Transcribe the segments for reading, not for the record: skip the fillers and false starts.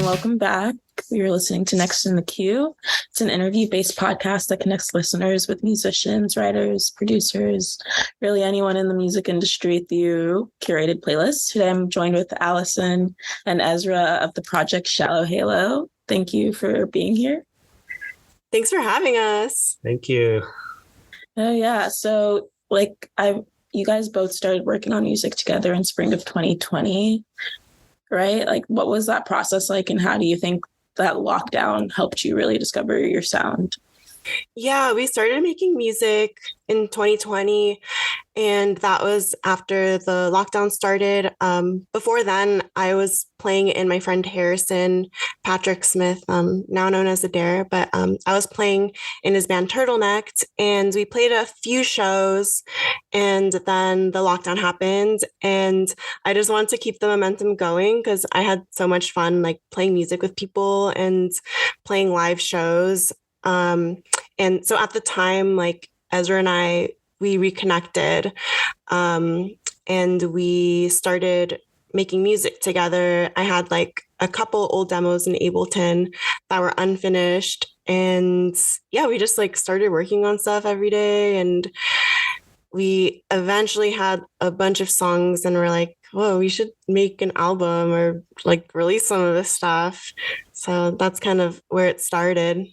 welcome back. You're listening to Next in the Queue. It's an interview-based podcast that connects listeners with musicians, writers, producers, really anyone in the music industry through curated playlists. Today I'm joined with Allyson and Ezra of the project Shallowhalo. Thank you for being here. Thanks for having us. Thank you. Oh yeah, so you guys both started working on music together in spring of 2020, right? Like, what was that process like, and how do you think that lockdown helped you really discover your sound? Yeah, we started making music in 2020, and that was after the lockdown started. Before then, I was playing in my friend Harrison Patrick Smith, now known as Adair, but I was playing in his band Turtlenecked, and we played a few shows, and then the lockdown happened, and I just wanted to keep the momentum going because I had so much fun, like playing music with people and playing live shows. And so at the time, like Ezra and I, we reconnected, and we started making music together. I had like a couple old demos in Ableton that were unfinished. And yeah, we just like started working on stuff every day. And we eventually had a bunch of songs and we're like, whoa, we should make an album or like release some of this stuff. So that's kind of where it started.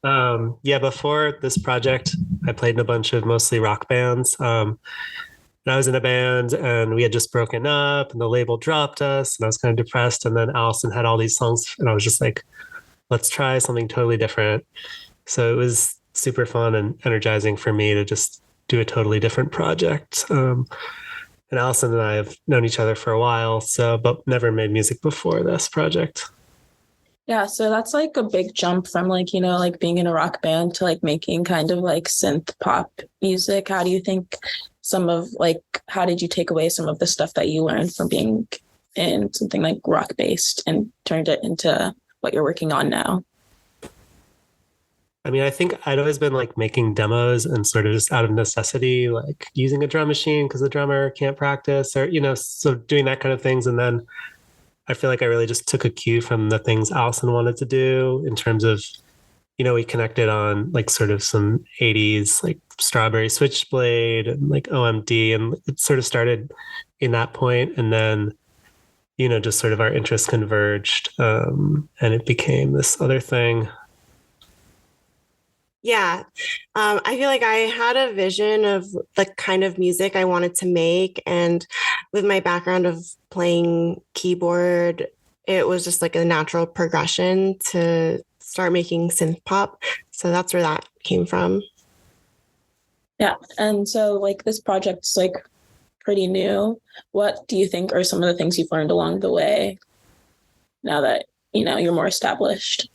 Before this project, I played in a bunch of mostly rock bands. And I was in a band and we had just broken up and the label dropped us and I was kind of depressed. And then Allyson had all these songs and I was just like, let's try something totally different. So it was super fun and energizing for me to just do a totally different project. And Allyson and I have known each other for a while, but never made music before this project. Yeah, so that's like a big jump from like being in a rock band to like making kind of like synth pop music. How do you think how did you take away some of the stuff that you learned from being in something like rock based and turned it into what you're working on now? I mean, I think I'd always been like making demos and sort of just out of necessity, like using a drum machine because the drummer can't practice or, so doing that kind of things. And then I feel like I really just took a cue from the things Allyson wanted to do in terms of, we connected on like sort of some 80s, like Strawberry Switchblade and like OMD. And it sort of started in that point. And then, just sort of our interests converged and it became this other thing. Yeah. I feel like I had a vision of the kind of music I wanted to make. And with my background of playing keyboard, it was just like a natural progression to start making synth pop. So that's where that came from. Yeah. And so like this project's like pretty new. What do you think are some of the things you've learned along the way now that, you're more established?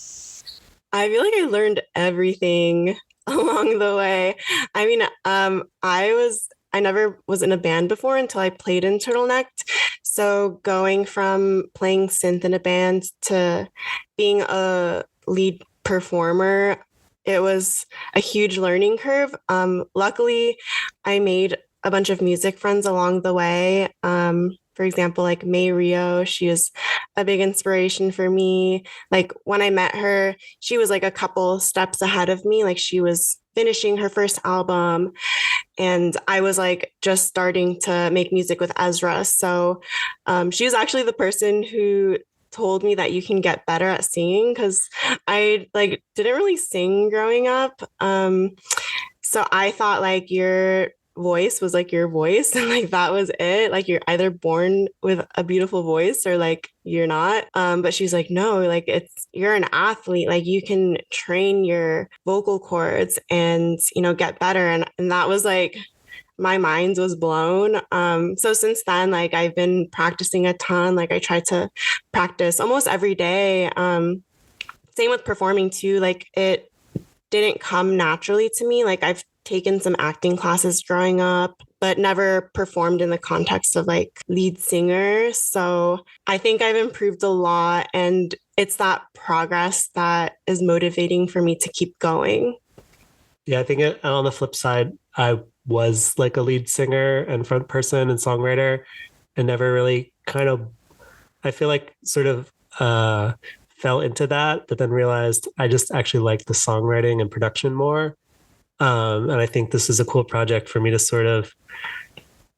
I feel like I learned everything along the way. I mean, I never was in a band before until I played in Turtlenecked. So going from playing synth in a band to being a lead performer, it was a huge learning curve. Luckily, I made a bunch of music friends along the way. For example, like May Rio, she was a big inspiration for me. Like when I met her, she was like a couple steps ahead of me. Like she was finishing her first album and I was like just starting to make music with Ezra. So she was actually the person who told me that you can get better at singing because I like didn't really sing growing up. So I thought like your voice was like your voice and like that was it, like you're either born with a beautiful voice or like you're not, but she's like, no, like you're an athlete, like you can train your vocal cords and get better. And that was like my mind was blown. So since then, like I've been practicing a ton. Like I try to practice almost every day. Same with performing too. Like it didn't come naturally to me. Like I've taken some acting classes growing up, but never performed in the context of like lead singer. So I think I've improved a lot and it's that progress that is motivating for me to keep going. Yeah, I think on the flip side, I was like a lead singer and front person and songwriter and never really I feel like sort of fell into that, but then realized I just actually like the songwriting and production more. And I think this is a cool project for me to sort of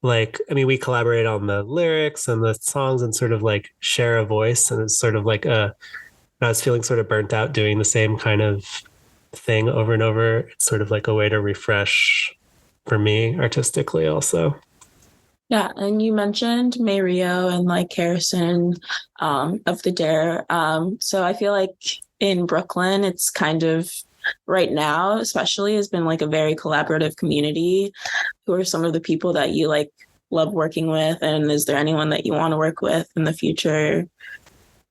like, I mean, we collaborate on the lyrics and the songs and sort of like share a voice. And it's sort of like I was feeling sort of burnt out doing the same kind of thing over and over. It's sort of like a way to refresh for me artistically also. Yeah, and you mentioned Mario and like Harrison of the Dare. So I feel like in Brooklyn, it's kind of right now, especially, has been like a very collaborative community. Who are some of the people that you like love working with? And is there anyone that you want to work with in the future?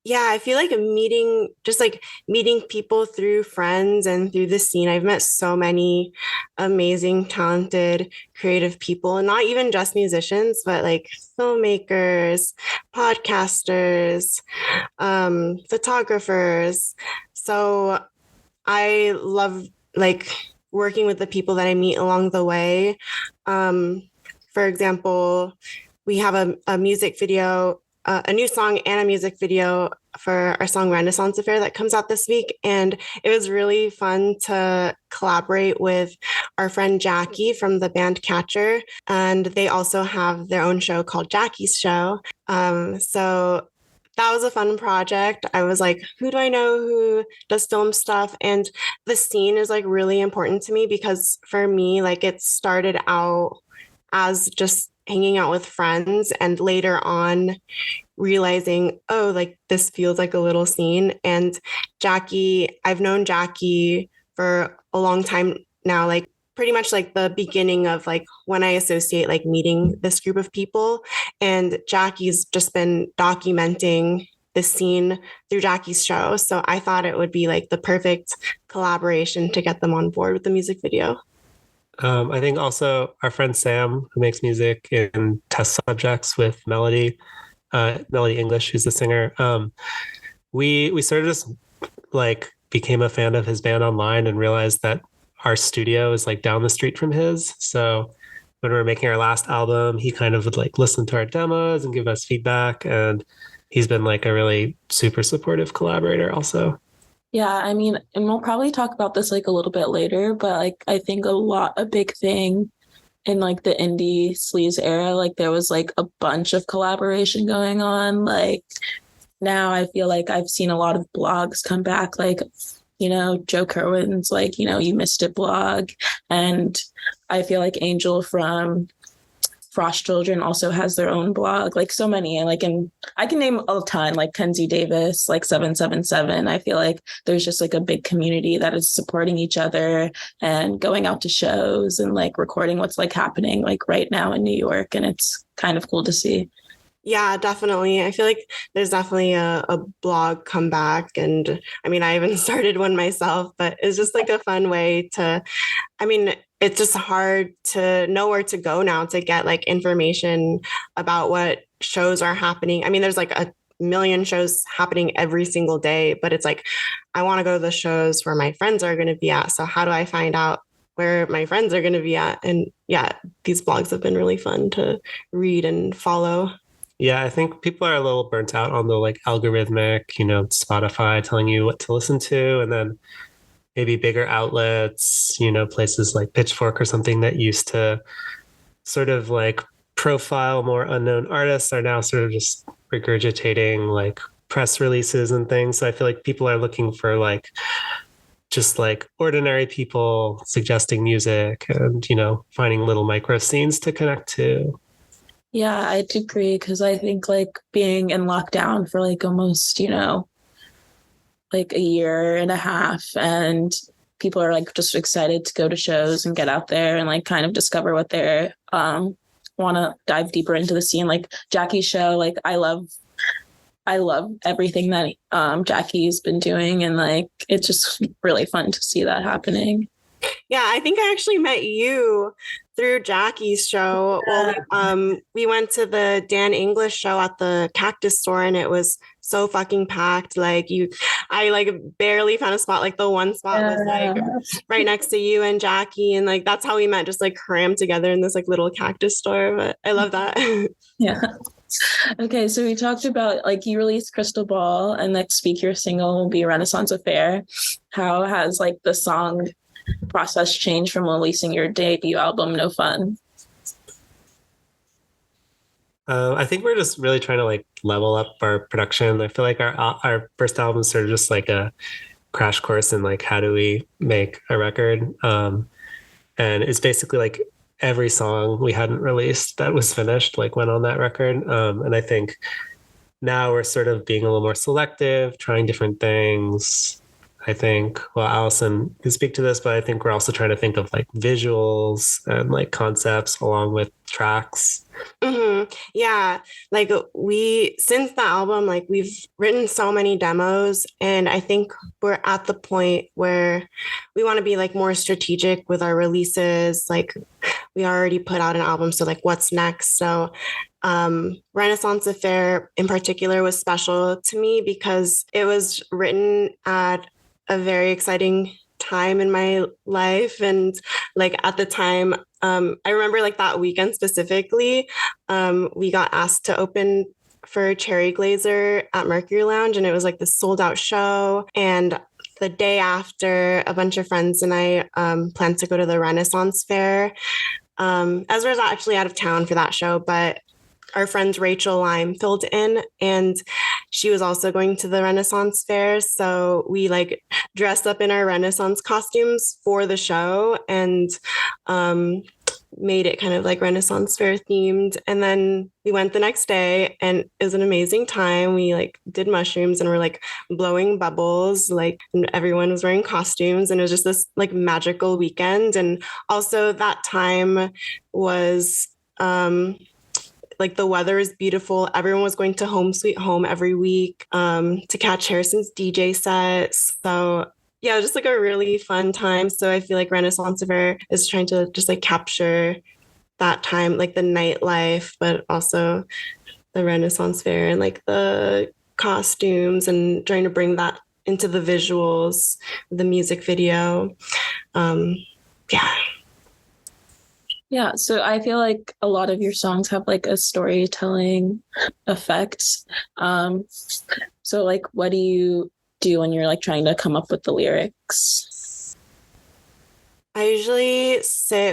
Yeah, I feel like meeting people through friends and through the scene. I've met so many amazing, talented, creative people, and not even just musicians, but like filmmakers, podcasters, photographers. So I love like working with the people that I meet along the way. For example, we have a music video, a new song and a music video for our song Renaissance Affair that comes out this week. And it was really fun to collaborate with our friend Jackie from the band Catcher. And they also have their own show called Jackie's Show. So that was a fun project. I was like, who do I know who does film stuff? And the scene is like really important to me because for me, like it started out as just hanging out with friends and later on realizing, oh, like this feels like a little scene. And Jackie, I've known Jackie for a long time now, like pretty much like the beginning of like when I associate like meeting this group of people. And Jackie's just been documenting the scene through Jackie's show. So I thought it would be like the perfect collaboration to get them on board with the music video. I think also our friend Sam, who makes music in Test Subjects with Melody, Melody English, who's the singer. We sort of just like became a fan of his band online and realized that our studio is like down the street from his. So when we were making our last album, he kind of would like listen to our demos and give us feedback. And he's been like a really super supportive collaborator also. Yeah, I mean, and we'll probably talk about this like a little bit later, but like I think a big thing in like the Indie Sleaze era, like there was like a bunch of collaboration going on. Like now I feel like I've seen a lot of blogs come back, like, you know, Joe Kerwin's like, you know, You Missed It blog. And I feel like Angel from Frost Children also has their own blog, like so many. And like, and I can name a ton, like Kenzie Davis, like 777. I feel like there's just like a big community that is supporting each other and going out to shows and like recording what's like happening like right now in New York. And it's kind of cool to see. Yeah, definitely. I feel like there's definitely a blog comeback. And I mean, I even started one myself, but it's just like a fun way to, I mean, it's just hard to know where to go now to get like information about what shows are happening. I mean, there's like a million shows happening every single day, but it's like, I want to go to the shows where my friends are going to be at. So how do I find out where my friends are going to be at? And yeah, these blogs have been really fun to read and follow. Yeah, I think people are a little burnt out on the like algorithmic, you know, Spotify telling you what to listen to, and then maybe bigger outlets, you know, places like Pitchfork or something that used to sort of like profile more unknown artists are now sort of just regurgitating like press releases and things. So I feel like people are looking for like just like ordinary people suggesting music and, you know, finding little micro scenes to connect to. Yeah, I'd agree because I think like being in lockdown for like almost, you know, like a year and a half, and people are like just excited to go to shows and get out there and like kind of discover what they're want to dive deeper into the scene. Like Jackie's show, like I love everything that Jackie's been doing, and like it's just really fun to see that happening. Yeah, I think I actually met you through Jackie's show. Yeah. Well, we went to the Dan English show at the Cactus Store, and it was so fucking packed. Like I like barely found a spot. Like the one spot was like right next to you and Jackie, and like that's how we met, just like crammed together in this like little cactus store. But I love that. Yeah. Okay, so we talked about like you released Crystal Ball and next week your single will be Renaissance Affair. How has like the song process changed from releasing your debut album, No Fun? I think we're just really trying to like level up our production. I feel like our first album is sort of just like a crash course in like how do we make a record. And it's basically like every song we hadn't released that was finished like went on that record. And I think now we're sort of being a little more selective, trying different things. I think, well, Allyson can speak to this, but I think we're also trying to think of like visuals and like concepts along with tracks. Yeah, like since the album, like we've written so many demos, and I think we're at the point where we want to be like more strategic with our releases. Like we already put out an album, so like what's next? So Renaissance Affair in particular was special to me because it was written at a very exciting time in my life. And like at the time, I remember like that weekend specifically, we got asked to open for Cherry Glazer at Mercury Lounge, and it was like the sold out show. And the day after, a bunch of friends and I planned to go to the Renaissance Fair. Ezra's actually out of town for that show, but our friend Rachel Lime filled in, and she was also going to the Renaissance Fair. So we like dressed up in our Renaissance costumes for the show and made it kind of like Renaissance Fair themed. And then we went the next day and it was an amazing time. We like did mushrooms and we're like blowing bubbles, like and everyone was wearing costumes, and it was just this like magical weekend. And also that time was like the weather is beautiful. Everyone was going to Home Sweet Home every week to catch Harrison's DJ set. So yeah, it was just like a really fun time. So I feel like Renaissance Fair is trying to just like capture that time, like the nightlife, but also the Renaissance Fair and like the costumes, and trying to bring that into the visuals, the music video. Yeah. Yeah, so I feel like a lot of your songs have like a storytelling effect. So like what do you do when you're like trying to come up with the lyrics? I usually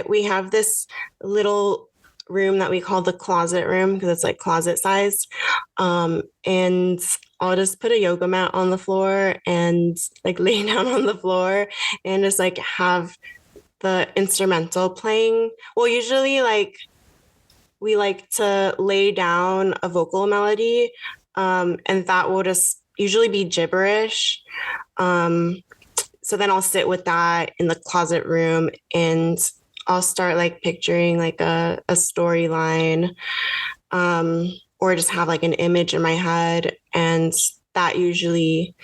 we have this little room that we call the closet room because it's like closet sized. And I'll just put a yoga mat on the floor and like lay down on the floor and just like have the instrumental playing. Well, usually like we like to lay down a vocal melody, and that will just usually be gibberish. So then I'll sit with that in the closet room and I'll start like picturing like a storyline, or just have like an image in my head, and that usually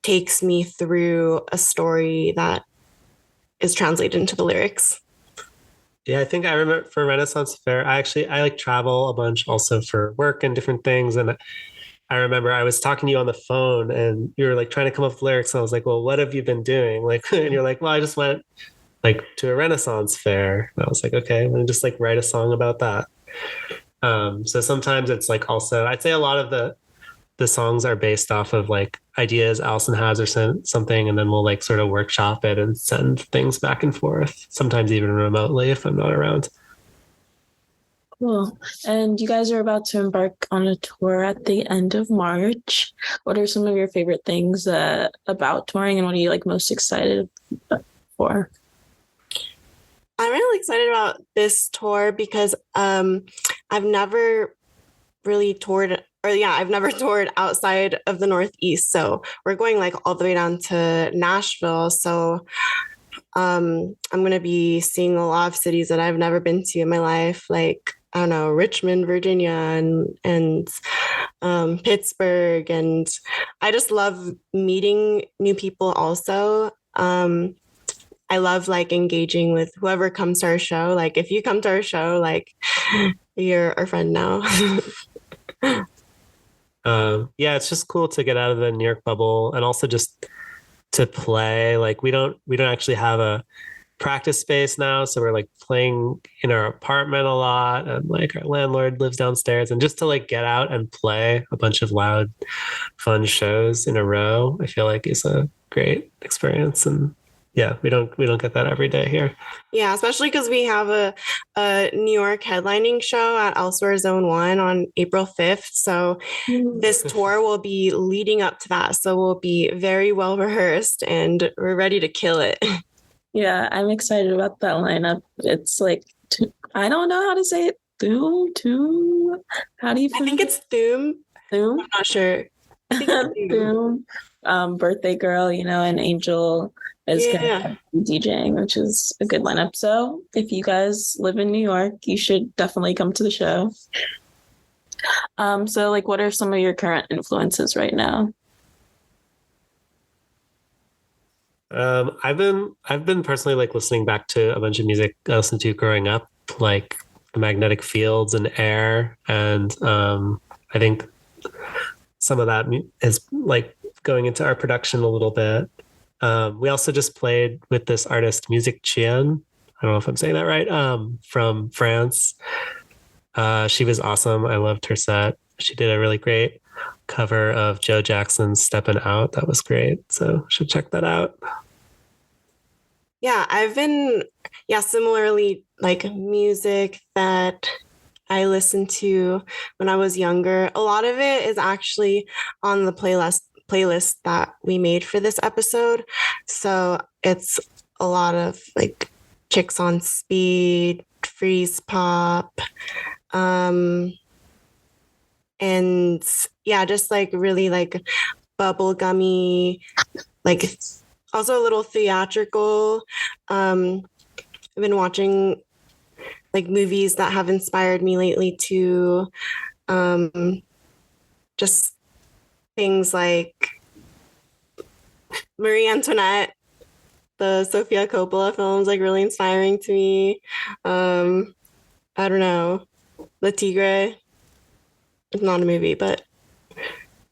takes me through a story that is translated into the lyrics. Yeah, I think I remember for Renaissance Fair, I like travel a bunch also for work and different things. And I remember I was talking to you on the phone and you were like trying to come up with lyrics. And I was like, well, what have you been doing? Like, and you're like, well, I just went like to a Renaissance Fair. And I was like, okay, I'm gonna just like write a song about that. So sometimes it's like also, I'd say a lot of the songs are based off of like ideas Allyson has or something, and then we'll like sort of workshop it and send things back and forth, sometimes even remotely if I'm not around. Cool. And you guys are about to embark on a tour at the end of March. What are some of your favorite things about touring, and what are you like most excited for? I'm really excited about this tour because I've never really toured, or yeah, I've never toured outside of the Northeast. So we're going like all the way down to Nashville. So I'm going to be seeing a lot of cities that I've never been to in my life, like, I don't know, Richmond, Virginia, and Pittsburgh. And I just love meeting new people also. I love like engaging with whoever comes to our show. Like if you come to our show, like you're our friend now. Yeah, it's just cool to get out of the New York bubble and also just to play. Like we don't actually have practice space now. So we're like playing in our apartment a lot, and like our landlord lives downstairs. And just to like get out and play a bunch of loud, fun shows in a row, I feel like is a great experience. And yeah, we don't get that every day here. Yeah, especially because we have a New York headlining show at Elsewhere Zone 1 on April 5th. So this tour will be leading up to that. So we'll be very well rehearsed and we're ready to kill it. Yeah, I'm excited about that lineup. It's like, I don't know how to say it. Doom? How do you I think it's Thoom. Doom? I'm not sure. I think it's Thoom. Doom. Birthday Girl, and Angel is going to be DJing, which is a good lineup. So if you guys live in New York, you should definitely come to the show. So like, what are some of your current influences right now? I've been personally like listening back to a bunch of music I listened to growing up, like the Magnetic Fields and Air, and I think some of that is like going into our production a little bit. We also just played with this artist, Music Chien. I don't know if I'm saying that right. From France. She was awesome. I loved her set. She did a really great cover of Joe Jackson's Steppin' Out. That was great. So should check that out. Yeah, I've been, similarly like music that I listened to when I was younger. A lot of it is actually on the playlist that we made for this episode. So it's a lot of like Chicks on Speed, Freeze Pop, and just like really like bubblegummy, like also a little theatrical. I've been watching like movies that have inspired me lately to just things like Marie Antoinette, the Sofia Coppola films, like really inspiring to me. I don't know, Le Tigre. It's not a movie, but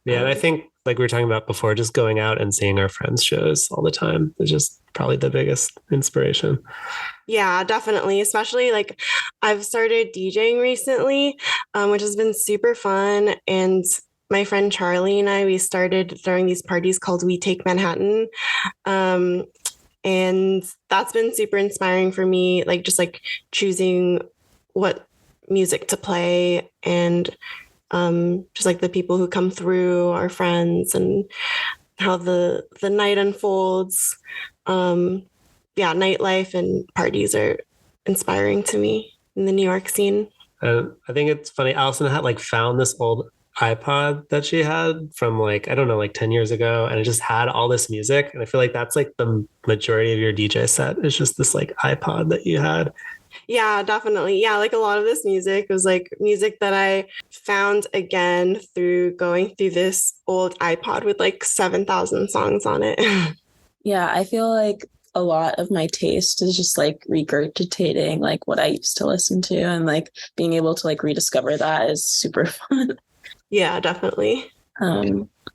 yeah, and I think like we were talking about before, just going out and seeing our friends' shows all the time is just probably the biggest inspiration. Yeah, definitely. Especially like I've started DJing recently, which has been super fun. And my friend Charlie and we started throwing these parties called We Take Manhattan. And that's been super inspiring for me, like just like choosing what music to play and just like the people who come through, our friends, and how the night unfolds. Nightlife and parties are inspiring to me in the New York scene. And I think it's funny. Allyson had like found this old iPod that she had from like, I don't know, like 10 years ago. And it just had all this music. And I feel like that's like the majority of your DJ set is just this like iPod that you had. Yeah, definitely. Yeah, like a lot of this music was like music that I found again through going through this old iPod with like 7,000 songs on it. Yeah, I feel like a lot of my taste is just like regurgitating like what I used to listen to, and like being able to like rediscover that is super fun. Yeah, definitely.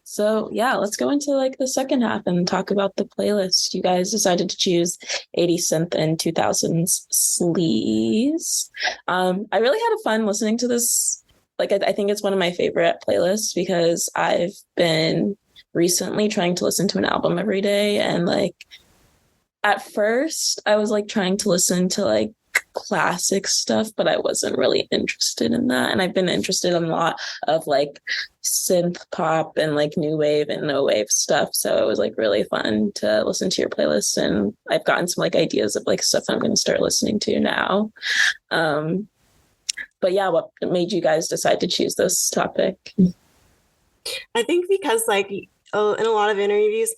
So yeah, let's go into like the second half and talk about the playlist. You guys decided to choose 80s synth and 2000s sleaze. I really had a fun listening to this. Like I think it's one of my favorite playlists because I've been recently trying to listen to an album every day, and like at first I was like trying to listen to like classic stuff, but I wasn't really interested in that. And I've been interested in a lot of like synth pop and like new wave and no wave stuff. So it was like really fun to listen to your playlist, and I've gotten some like ideas of like stuff I'm going to start listening to now. But yeah, what made you guys decide to choose this topic? I think because like in a lot of interviews,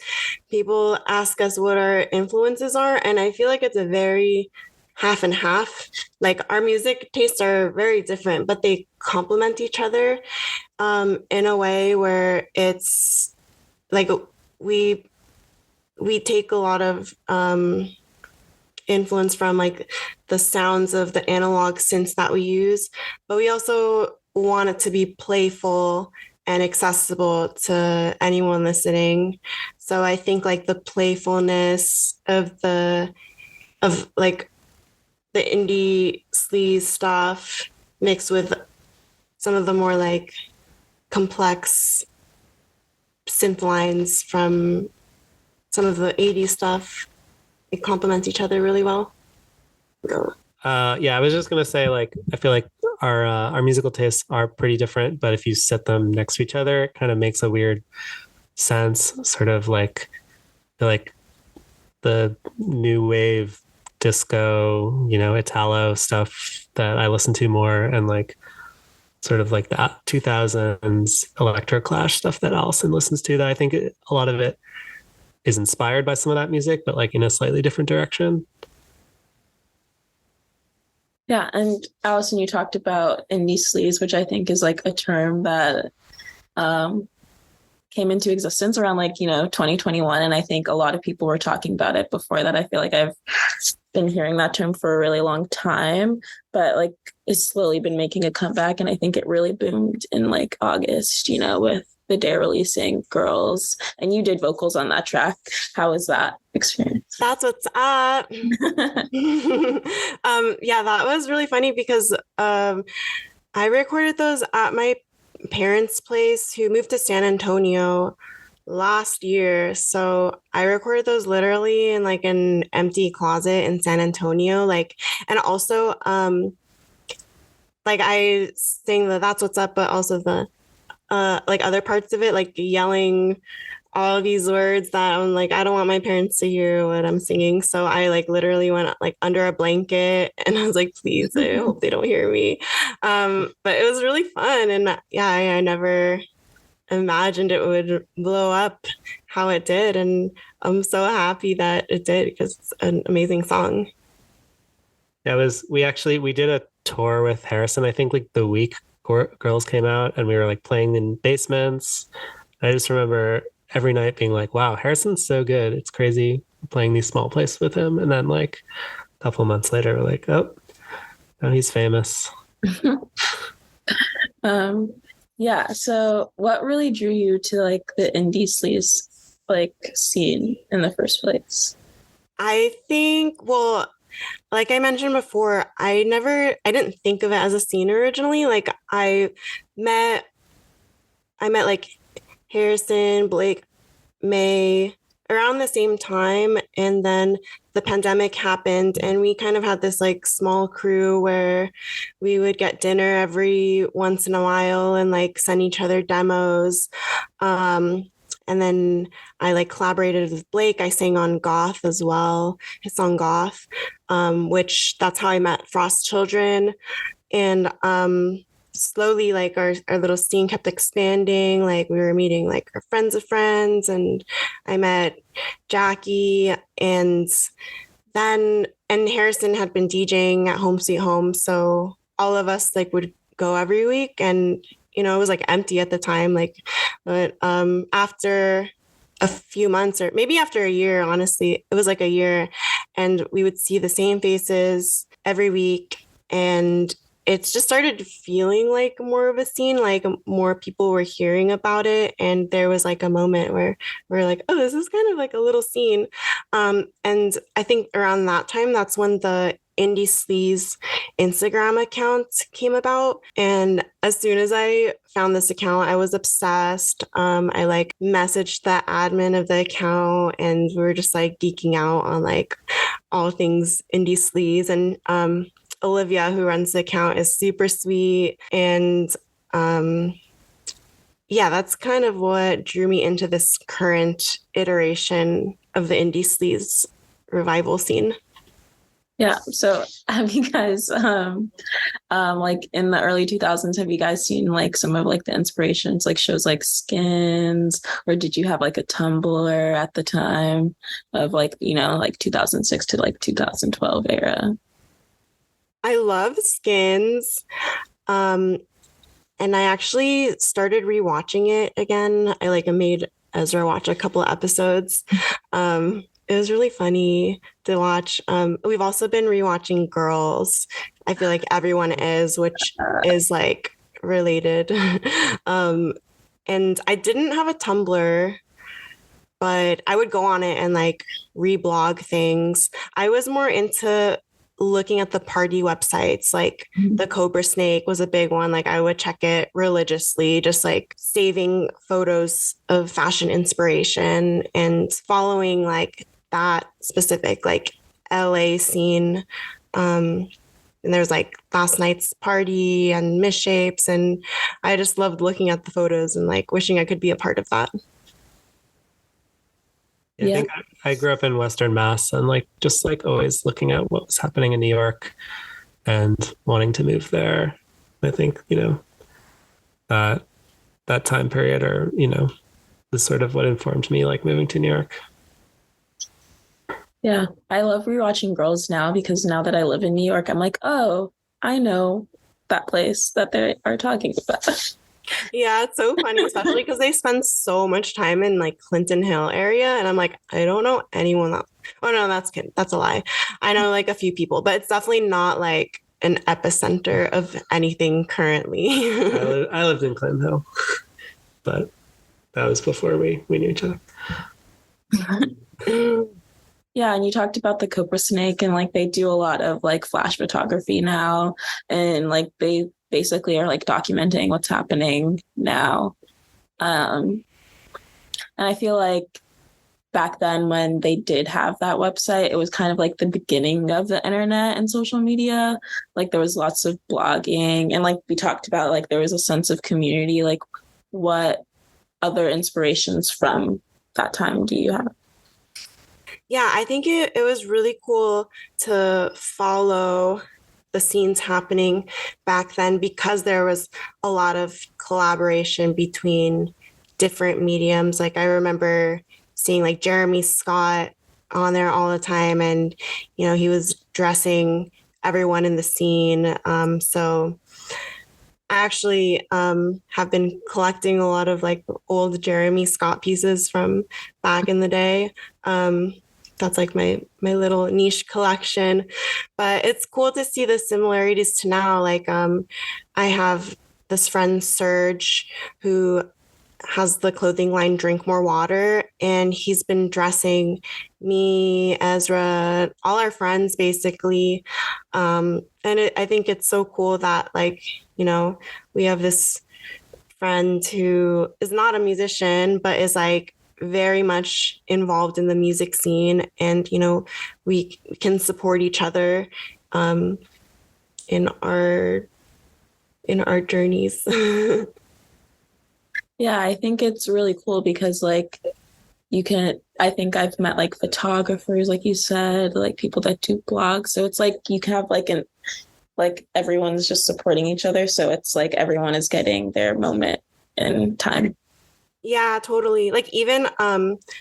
people ask us what our influences are, and I feel like it's a very half and half. Like our music tastes are very different, but they complement each other in a way where it's like we take a lot of influence from like the sounds of the analog synths that we use, but we also want it to be playful and accessible to anyone listening. So I think like the playfulness of the of like the indie sleaze stuff mixed with some of the more like complex synth lines from some of the 80s stuff. It complements each other really well. Go. Yeah, I was just gonna say, like, I feel like our musical tastes are pretty different, but if you set them next to each other, it kind of makes a weird sense. Sort of like the new wave disco, Italo stuff that I listen to more, and like sort of like the 2000s electroclash stuff that Allison listens to. That I think a lot of it is inspired by some of that music, but like in a slightly different direction. Yeah, and Allison, you talked about indie sleaze, which I think is like a term that came into existence around 2021, and I think a lot of people were talking about it before that. I feel like I've been hearing that term for a really long time, but like it's slowly been making a comeback, and I think it really boomed in like August, with the Dare releasing Girls, and you did vocals on that track. How was that experience? That's what's up. Yeah, that was really funny because I recorded those at my parents' place who moved to San Antonio last year. So I recorded those literally in like an empty closet in San Antonio. And also like I sing the That's What's Up, but also the like other parts of it, like yelling all of these words that I'm like, I don't want my parents to hear what I'm singing. So I like literally went like under a blanket and I was like, please, I hope they don't hear me. But it was really fun. And yeah, I never imagined it would blow up how it did. And I'm so happy that it did because it's an amazing song. We did a tour with Harrison, I think like the week Girls came out, and we were like playing in basements. I just remember every night being like, wow, Harrison's so good. It's crazy playing these small places with him. And then like a couple months later, we're like, oh, now he's famous. Yeah. So what really drew you to like the indie sleaze like scene in the first place? I think, well, like I mentioned before, I didn't think of it as a scene originally. Like I met like Harrison, Blake, May around the same time. And then the pandemic happened and we kind of had this like small crew where we would get dinner every once in a while and like send each other demos. And then I like collaborated with Blake. I sang on Goth as well, his song Goth, which that's how I met Frost Children. And slowly like our little scene kept expanding. Like we were meeting like our friends of friends, and I met Jackie, and Harrison had been DJing at Home Sweet Home. So all of us like would go every week, and it was like empty at the time. But after a few months, or maybe after a year, honestly, it was like a year, and we would see the same faces every week. And it's just started feeling like more of a scene, like more people were hearing about it. And there was like a moment where we're like, oh, this is kind of like a little scene. And I think around that time, that's when the Indie Sleaze Instagram account came about. And as soon as I found this account, I was obsessed. I like messaged the admin of the account, and we were just like geeking out on like all things Indie Sleaze. And Olivia, who runs the account, is super sweet. And yeah, that's kind of what drew me into this current iteration of the Indie Sleaze revival scene. Yeah. So have you guys like in the early 2000s, have you guys seen like some of like the inspirations, like shows like Skins, or did you have like a Tumblr at the time of like, like 2006 to like 2012 era? I love Skins. And I actually started rewatching it again. I made Ezra watch a couple of episodes. It was really funny to watch. We've also been rewatching Girls. I feel like everyone is, which is like related. And I didn't have a Tumblr. but I would go on it and like reblog things. I was more into looking at the party websites, like the Cobra Snake was a big one. Like I would check it religiously, just like saving photos of fashion inspiration and following like that specific like LA scene. And there's like last night's party and misshapes. And I just loved looking at the photos and like wishing I could be a part of that. I think I grew up in Western Mass and like just like always looking at what was happening in New York and wanting to move there. I think, that time period or, was sort of what informed me like moving to New York. Yeah, I love rewatching Girls now because now that I live in New York, I'm like, oh, I know that place that they are talking about. Yeah, it's so funny, especially because they spend so much time in like Clinton Hill area. And I'm like, I don't know anyone that, oh no, that's a lie. I know like a few people, but it's definitely not like an epicenter of anything currently. I lived in Clinton Hill, but that was before we knew each other. Yeah, and you talked about the Cobra Snake and like they do a lot of like flash photography now and like they basically are like documenting what's happening now. And I feel like back then when they did have that website, it was kind of like the beginning of the internet and social media. Like there was lots of blogging and like we talked about like there was a sense of community. Like what other inspirations from that time do you have? Yeah, I think it was really cool to follow the scenes happening back then because there was a lot of collaboration between different mediums. Like I remember seeing like Jeremy Scott on there all the time and, he was dressing everyone in the scene. So I actually have been collecting a lot of like old Jeremy Scott pieces from back in the day. That's like my little niche collection, but it's cool to see the similarities to now. Like I have this friend Serge who has the clothing line Drink More Water, and he's been dressing me, Ezra, all our friends basically. And I think it's so cool that like, we have this friend who is not a musician, but is like very much involved in the music scene, and we can support each other in our journeys. Yeah, I think it's really cool because like I think I've met like photographers, like you said, like people that do blogs. So it's like you can have like everyone's just supporting each other. So it's like everyone is getting their moment in time. Yeah, totally. Like even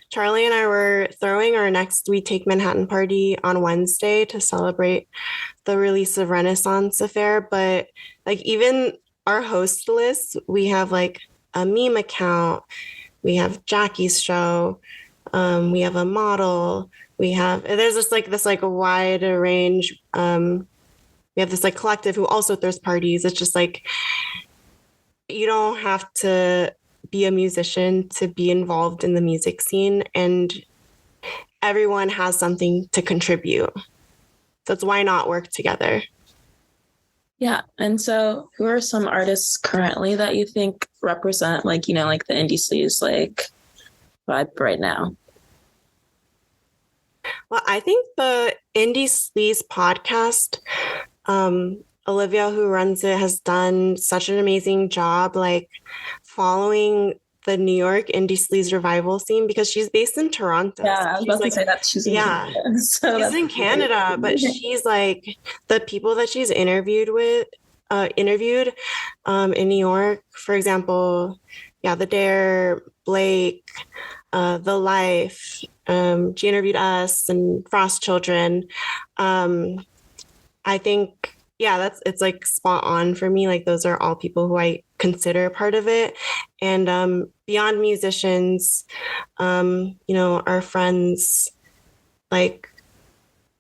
Charlie and I were throwing our next We Take Manhattan party on Wednesday to celebrate the release of Renaissance Affair. But like even our host list, we have like a meme account, we have Jackie's show, we have a model, there's just like this like a wide range. We have this like collective who also throws parties. It's just like you don't have to be a musician to be involved in the music scene, and everyone has something to contribute. So it's why not work together? Yeah. And so who are some artists currently that you think represent like, like the Indie Sleaze like vibe right now? Well, I think the Indie Sleaze podcast, Olivia, who runs it, has done such an amazing job, like following the New York Indie Sleaze revival scene because she's based in Toronto. Yeah, so I was about to say that she's in Canada. So she's in Canada, but she's like the people that she's interviewed in New York, for example, The Dare, Blake, The Life. She interviewed us and Frost Children. I think, it's like spot on for me. Like those are all people who I consider part of it. And beyond musicians, our friends, like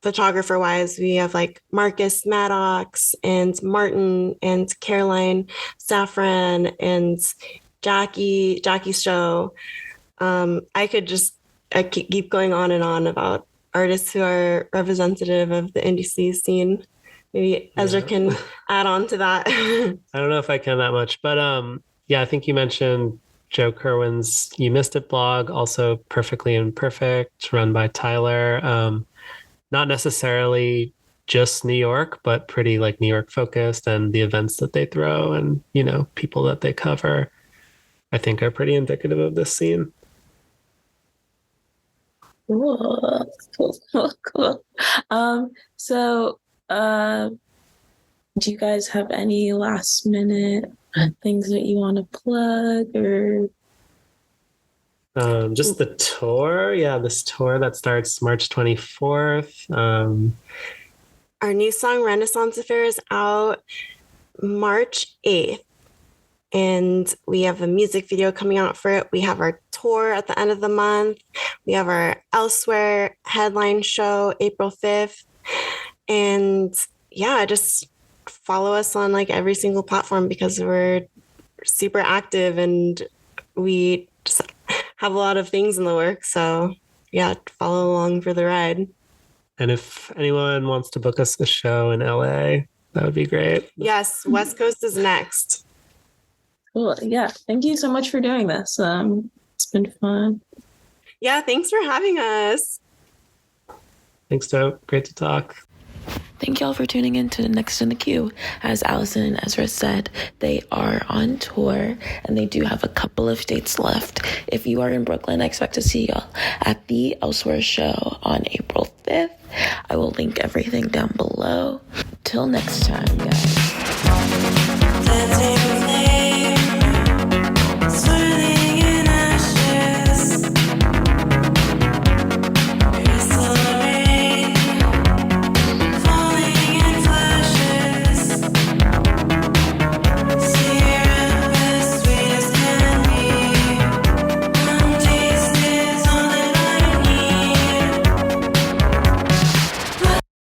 photographer wise, we have like Marcus Maddox and Martin and Caroline Safran and Jackie's show. I could just I keep going on and on about artists who are representative of the indie sleaze scene. Maybe Ezra can add on to that. I don't know if I can that much, but yeah, I think you mentioned Joe Kerwin's You Missed It blog, also Perfectly Imperfect, run by Tyler. Not necessarily just New York, but pretty like New York focused, and the events that they throw and, you know, people that they cover, I think are pretty indicative of this scene. Cool. So, do you guys have any last minute things that you want to plug or? Just the tour. Yeah, this tour that starts March 24th. Our new song Renaissance Affair is out March 8th. And we have a music video coming out for it. We have our tour at the end of the month. We have our Elsewhere headline show April 5th. And yeah, just follow us on like every single platform because we're super active and we just have a lot of things in the works. So yeah, follow along for the ride. And if anyone wants to book us a show in LA, that would be great. Yes, West Coast is next. Cool. Yeah. Thank you so much for doing this. It's been fun. Yeah, thanks for having us. Thanks, Dope. Great to talk. Thank y'all for tuning in to Next in the Queue. As Allyson and Ezra said, they are on tour and they do have a couple of dates left. If you are in Brooklyn, I expect to see y'all at the Elsewhere show on April 5th. I will link everything down below. Till next time, guys.